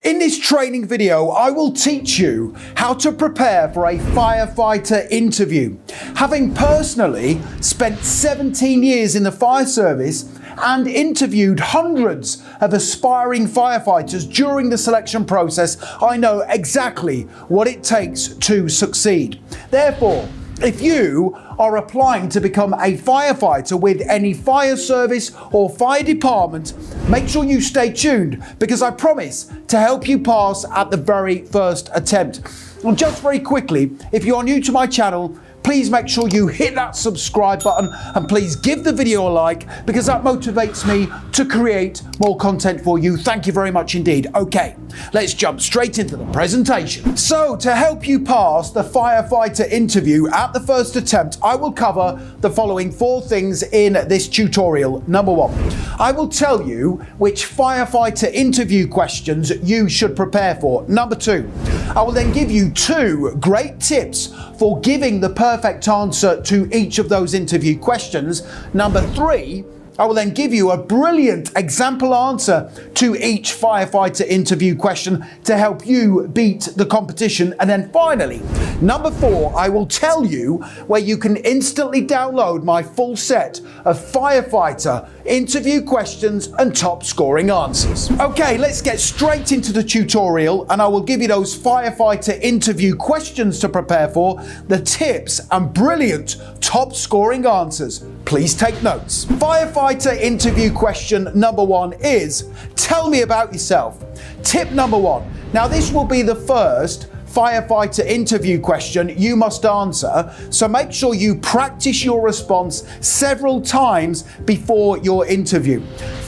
In this training video, I will teach you how to prepare for a firefighter interview. Having personally spent 17 years in the fire service and interviewed hundreds of aspiring firefighters during the selection process, I know exactly what it takes to succeed. Therefore, if you are applying to become a firefighter with any fire service or fire department, make sure you stay tuned because I promise to help you pass at the very first attempt. And just very quickly, if you are new to my channel, please make sure you hit that subscribe button and please give the video a like because that motivates me to create more content for you. Thank you very much indeed. Okay, let's jump straight into the presentation. So to help you pass the firefighter interview at the first attempt, I will cover the following 4 things in this tutorial. Number 1, I will tell you which firefighter interview questions you should prepare for. Number 2, I will then give you 2 great tips for giving the perfect answer to each of those interview questions. Number 3, I will then give you a brilliant example answer to each firefighter interview question to help you beat the competition. And then finally, number 4, I will tell you where you can instantly download my full set of firefighter interview questions and top scoring answers. Okay, let's get straight into the tutorial and I will give you those firefighter interview questions to prepare for, the tips and brilliant top scoring answers. Please take notes. Firefighter interview question number 1 is, tell me about yourself. Tip number 1. Now this will be the first firefighter interview question you must answer, so make sure you practice your response several times before your interview.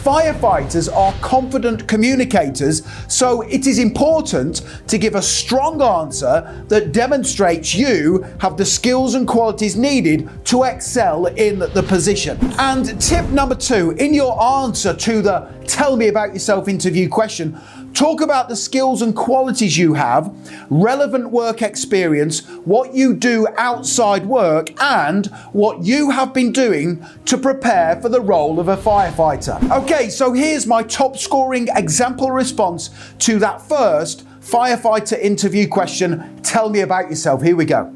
Firefighters are confident communicators, so it is important to give a strong answer that demonstrates you have the skills and qualities needed to excel in the position. And tip number 2, in your answer to the tell me about yourself interview question, talk about the skills and qualities you have, relevant work experience, what you do outside work, and what you have been doing to prepare for the role of a firefighter. Okay, so here's my top scoring example response to that first firefighter interview question, tell me about yourself. Here we go.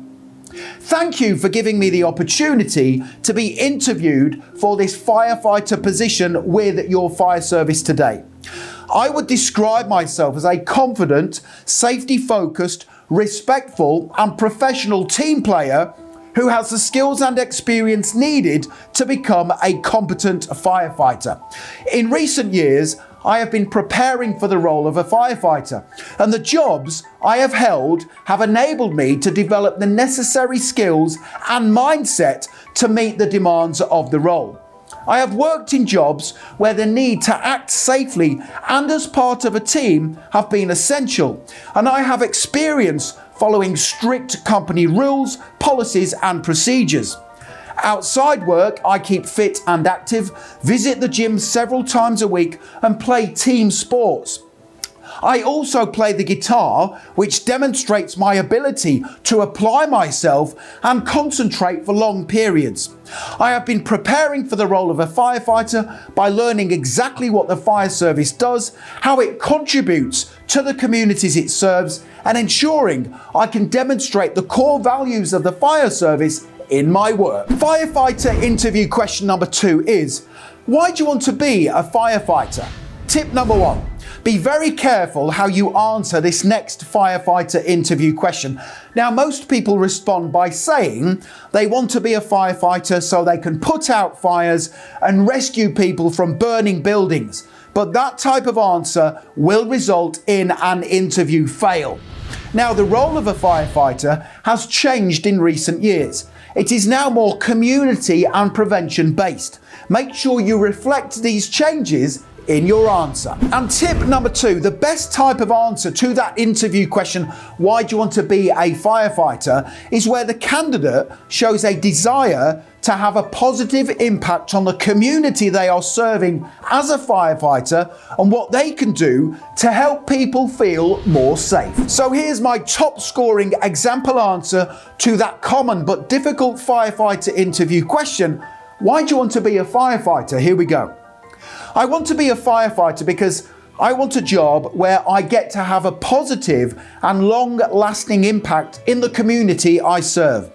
Thank you for giving me the opportunity to be interviewed for this firefighter position with your fire service today. I would describe myself as a confident, safety-focused, respectful and professional team player who has the skills and experience needed to become a competent firefighter. In recent years, I have been preparing for the role of a firefighter, and the jobs I have held have enabled me to develop the necessary skills and mindset to meet the demands of the role. I have worked in jobs where the need to act safely and as part of a team have been essential, and I have experience following strict company rules, policies and procedures. Outside work, I keep fit and active, visit the gym several times a week and play team sports. I also play the guitar, which demonstrates my ability to apply myself and concentrate for long periods. I have been preparing for the role of a firefighter by learning exactly what the fire service does, how it contributes to the communities it serves, and ensuring I can demonstrate the core values of the fire service in my work. Firefighter interview question number 2 is, why do you want to be a firefighter? Tip number 1. Be very careful how you answer this next firefighter interview question. Now, most people respond by saying they want to be a firefighter so they can put out fires and rescue people from burning buildings. But that type of answer will result in an interview fail. Now, the role of a firefighter has changed in recent years. It is now more community and prevention based. Make sure you reflect these changes in your answer. And tip number 2, the best type of answer to that interview question, why do you want to be a firefighter, is where the candidate shows a desire to have a positive impact on the community they are serving as a firefighter and what they can do to help people feel more safe. So here's my top scoring example answer to that common but difficult firefighter interview question, why do you want to be a firefighter? Here we go. I want to be a firefighter because I want a job where I get to have a positive and long-lasting impact in the community I serve.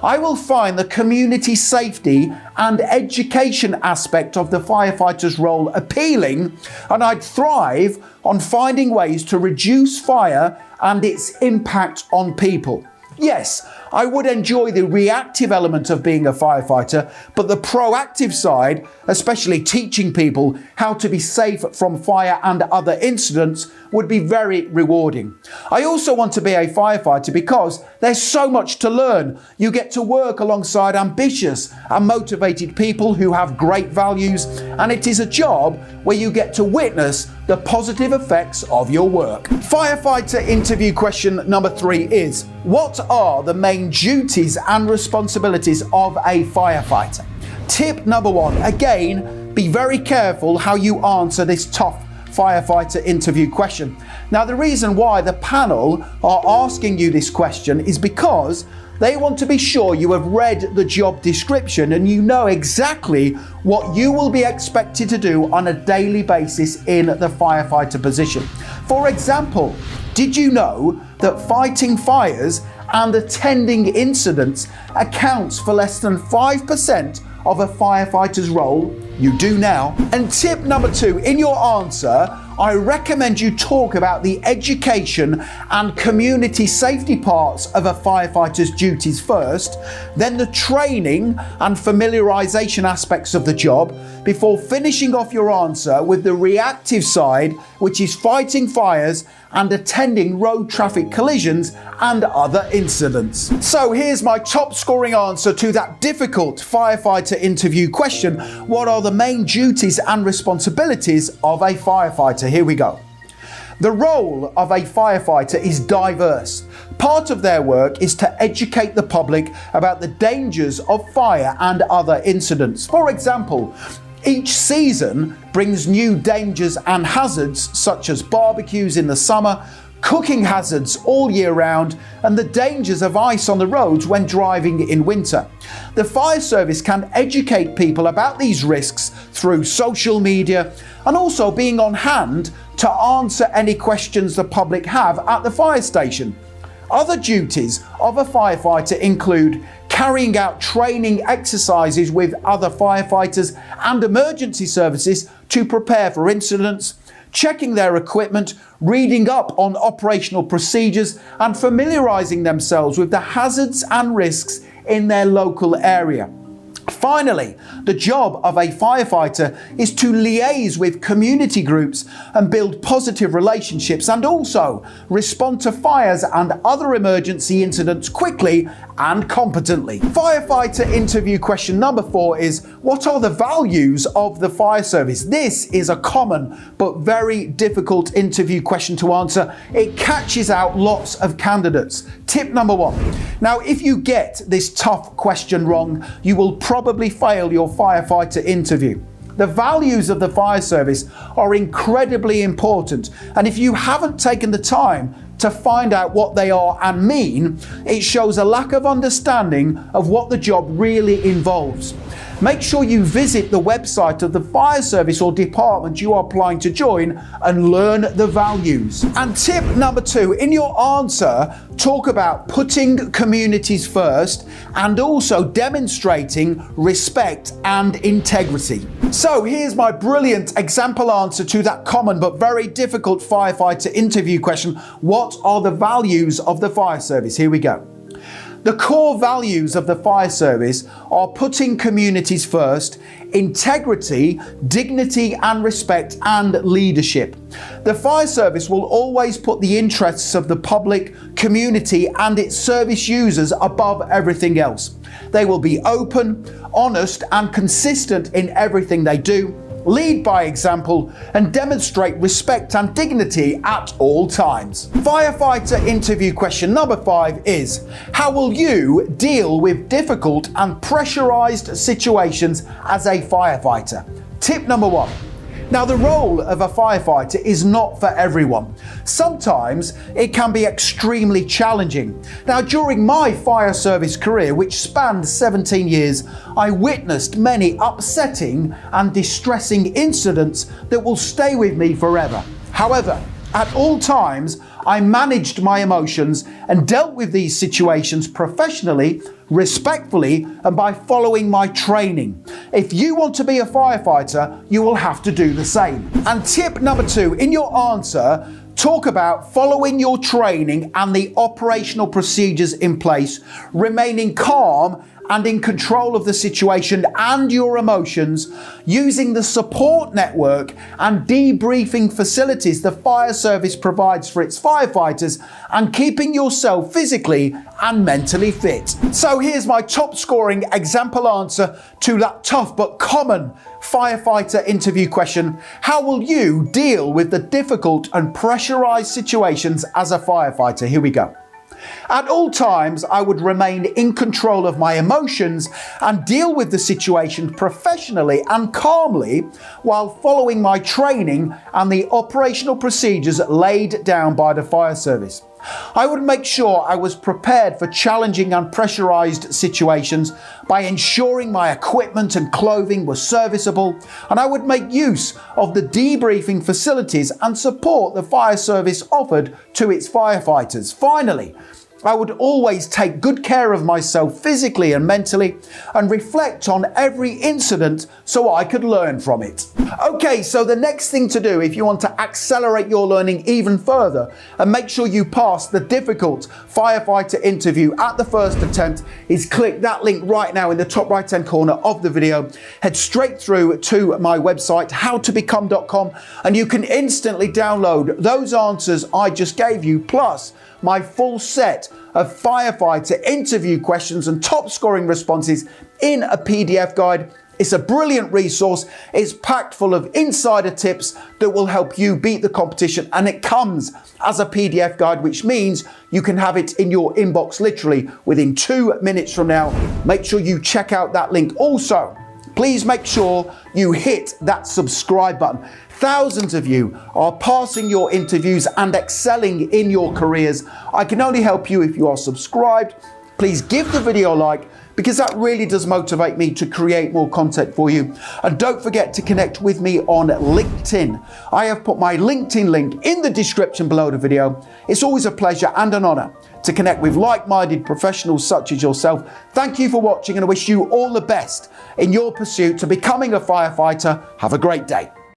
I will find the community safety and education aspect of the firefighter's role appealing, and I'd thrive on finding ways to reduce fire and its impact on people. Yes, I would enjoy the reactive element of being a firefighter, but the proactive side, especially teaching people how to be safe from fire and other incidents, would be very rewarding. I also want to be a firefighter because there's so much to learn. You get to work alongside ambitious and motivated people who have great values, and it is a job where you get to witness the positive effects of your work. Firefighter interview question number 3 is, what are the main duties and responsibilities of a firefighter? Tip number 1, again, be very careful how you answer this tough firefighter interview question. Now, the reason why the panel are asking you this question is because they want to be sure you have read the job description and you know exactly what you will be expected to do on a daily basis in the firefighter position. For example, did you know that fighting fires and attending incidents accounts for less than 5% of a firefighter's role? You do now. And tip number 2, in your answer, I recommend you talk about the education and community safety parts of a firefighter's duties first, then the training and familiarization aspects of the job, before finishing off your answer with the reactive side, which is fighting fires and attending road traffic collisions and other incidents. So here's my top scoring answer to that difficult firefighter interview question. What are the main duties and responsibilities of a firefighter? Here we go. The role of a firefighter is diverse. Part of their work is to educate the public about the dangers of fire and other incidents. For example, each season brings new dangers and hazards such as barbecues in the summer, cooking hazards all year round, and the dangers of ice on the roads when driving in winter. The fire service can educate people about these risks through social media and also being on hand to answer any questions the public have at the fire station. Other duties of a firefighter include carrying out training exercises with other firefighters and emergency services to prepare for incidents, checking their equipment, reading up on operational procedures, and familiarizing themselves with the hazards and risks in their local area. Finally, the job of a firefighter is to liaise with community groups and build positive relationships, and also respond to fires and other emergency incidents quickly and competently. Firefighter interview question number 4 is, what are the values of the fire service? This is a common but very difficult interview question to answer. It catches out lots of candidates. Tip number 1. Now, if you get this tough question wrong, you will probably fail your firefighter interview. The values of the fire service are incredibly important, and if you haven't taken the time to find out what they are and mean, it shows a lack of understanding of what the job really involves. Make sure you visit the website of the fire service or department you are applying to join and learn the values. And tip number 2, in your answer, talk about putting communities first and also demonstrating respect and integrity. So here's my brilliant example answer to that common but very difficult firefighter interview question. What are the values of the fire service? Here we go. The core values of the fire service are putting communities first, integrity, dignity and respect, and leadership. The fire service will always put the interests of the public, community and its service users above everything else. They will be open, honest and consistent in everything they do, lead by example, and demonstrate respect and dignity at all times. Firefighter interview question number 5 is, how will you deal with difficult and pressurized situations as a firefighter? Tip number 1. Now, the role of a firefighter is not for everyone. Sometimes it can be extremely challenging. Now, during my fire service career, which spanned 17 years, I witnessed many upsetting and distressing incidents that will stay with me forever. However, at all times, I managed my emotions and dealt with these situations professionally, respectfully, and by following my training. If you want to be a firefighter, you will have to do the same. And tip number 2, in your answer, talk about following your training and the operational procedures in place, remaining calm and in control of the situation and your emotions, using the support network and debriefing facilities the fire service provides for its firefighters, and keeping yourself physically and mentally fit. So here's my top scoring example answer to that tough but common firefighter interview question. How will you deal with the difficult and pressurized situations as a firefighter? Here we go. At all times, I would remain in control of my emotions and deal with the situation professionally and calmly while following my training and the operational procedures laid down by the fire service. I would make sure I was prepared for challenging and pressurized situations by ensuring my equipment and clothing were serviceable, and I would make use of the debriefing facilities and support the fire service offered to its firefighters. Finally, I would always take good care of myself physically and mentally and reflect on every incident so I could learn from it. Okay, so the next thing to do if you want to accelerate your learning even further and make sure you pass the difficult firefighter interview at the first attempt is click that link right now in the top right hand corner of the video. Head straight through to my website, howtobecome.com, and you can instantly download those answers I just gave you, plus my full set of firefighter interview questions and top scoring responses in a PDF guide. It's a brilliant resource. It's packed full of insider tips that will help you beat the competition, and it comes as a PDF guide, which means you can have it in your inbox literally within 2 minutes from now. Make sure you check out that link. Also, please make sure you hit that subscribe button. Thousands of you are passing your interviews and excelling in your careers. I can only help you if you are subscribed. Please give the video a like, because that really does motivate me to create more content for you. And don't forget to connect with me on LinkedIn. I have put my LinkedIn link in the description below the video. It's always a pleasure and an honor to connect with like-minded professionals such as yourself. Thank you for watching, and I wish you all the best in your pursuit to becoming a firefighter. Have a great day.